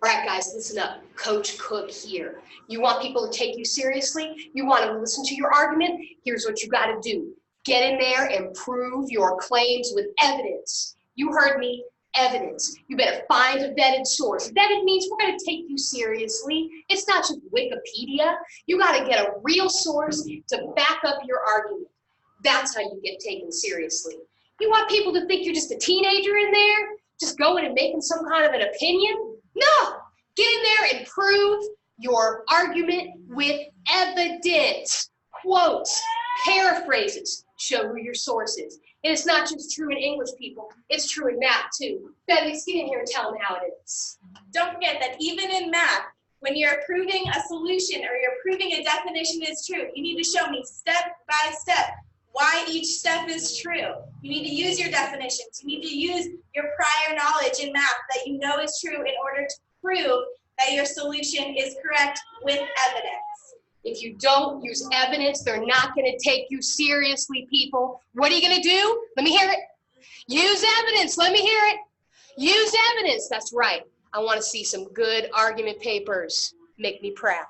All right, guys, listen up. Coach Cook here. You want people to take you seriously? You want them to listen to your argument? Here's what you got to do. Get in there and prove your claims with evidence. You heard me, evidence. You better find a vetted source. Vetted means we're going to take you seriously. It's not just Wikipedia. You got to get a real source to back up your argument. That's how you get taken seriously. You want people to think you're just a teenager in there, just going and making some kind of an opinion? No, get in there and prove your argument with evidence, quotes, paraphrases, show who your source is. And it's not just true in English, people, it's true in math too. Bethany, get in here and tell them how it is. Don't forget that even in math, when you're proving a solution or you're proving a definition is true, you need to show me step by step why each step is true. You need to use your definitions. You need to use your prior knowledge in math that you know is true in order to prove that your solution is correct with evidence. If you don't use evidence, they're not going to take you seriously, people. What are you going to do? Let me hear it. Use evidence. Let me hear it. Use evidence. That's right. I want to see some good argument papers. Make me proud.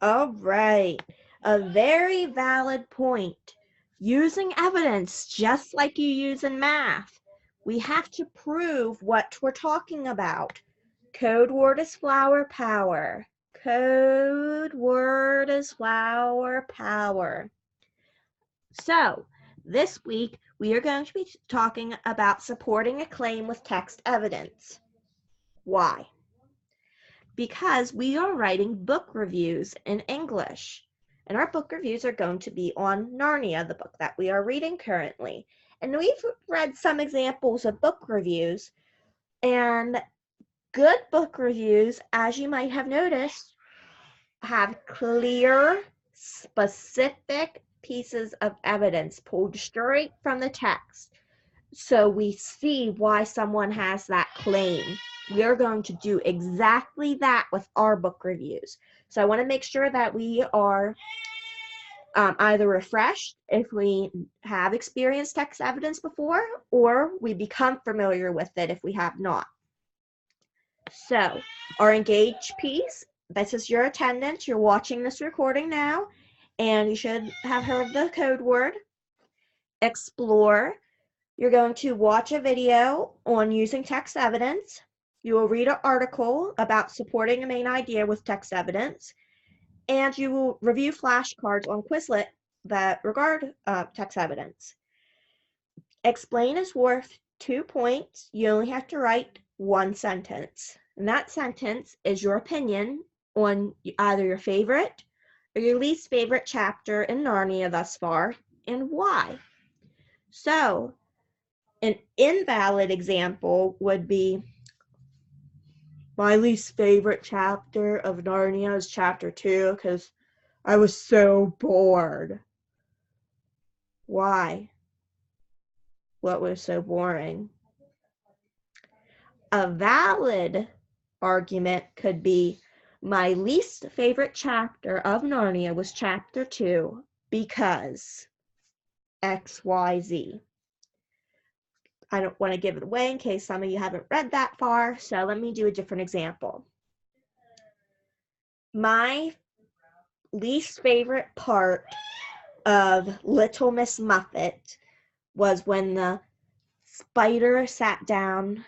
All right. A very valid point. Using evidence, just like you use in math, we have to prove what we're talking about. Code word is flower power. Code word is flower power. So, this week, we are going to be talking about supporting a claim with text evidence. Why? Because we are writing book reviews in English. And our book reviews are going to be on Narnia, the book that we are reading currently. And we've read some examples of book reviews. And good book reviews, as you might have noticed, have clear, specific pieces of evidence pulled straight from the text. So we see why someone has that claim. We are going to do exactly that with our book reviews. So I want to make sure that we are either refreshed if we have experienced text evidence before, or we become familiar with it if we have not. So our engage piece, this is your attendance. You're watching this recording now, and you should have heard the code word. Explore. You're going to watch a video on using text evidence. You will read an article about supporting a main idea with text evidence, and you will review flashcards on Quizlet that regard text evidence. Explain is worth 2 points. You only have to write one sentence, and that sentence is your opinion on either your favorite or your least favorite chapter in Narnia thus far, and why. So, an invalid example would be, my least favorite chapter of Narnia is chapter 2 because I was so bored. Why? What was so boring? A valid argument could be, my least favorite chapter of Narnia was chapter 2 because XYZ. I don't want to give it away in case some of you haven't read that far, so let me do a different example. My least favorite part of Little Miss Muffet was when the spider sat down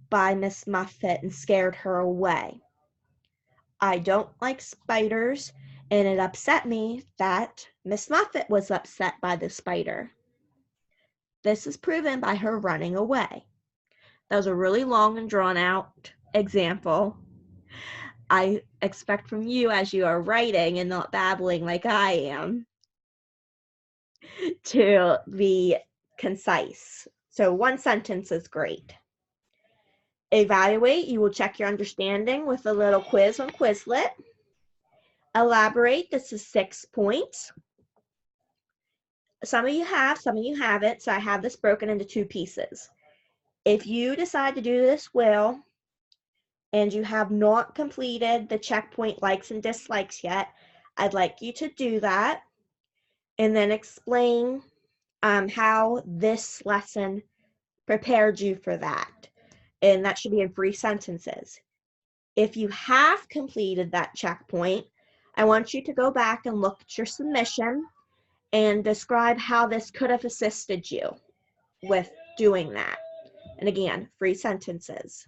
by Miss Muffet and scared her away. I don't like spiders, and it upset me that Miss Muffet was upset by the spider. This is proven by her running away. That was a really long and drawn out example. I expect from you, as you are writing and not babbling like I am, to be concise. So one sentence is great. Evaluate, you will check your understanding with a little quiz on Quizlet. Elaborate, this is 6 points. Some of you have, some of you haven't, so I have this broken into 2 pieces. If you decide to do this well, and you have not completed the checkpoint likes and dislikes yet, I'd like you to do that, and then explain how this lesson prepared you for that. and that should be in 3 sentences. If you have completed that checkpoint, I want you to go back and look at your submission and describe how this could have assisted you with doing that. And again, 3 sentences.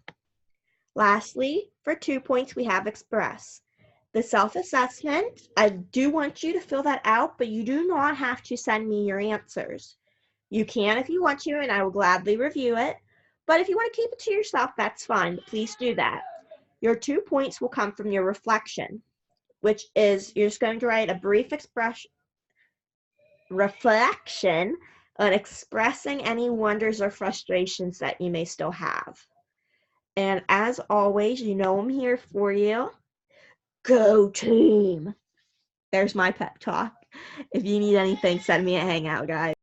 Lastly, for 2 points, we have express. The self-assessment, I do want you to fill that out, but you do not have to send me your answers. You can if you want to, and I will gladly review it. But if you want to keep it to yourself, that's fine, but please do that. Your 2 points will come from your reflection, which is you're just going to write a brief reflection on expressing any wonders or frustrations that you may still have. And as always, you know I'm here for you. Go team! There's my pep talk. If you need anything, send me a hangout, guys.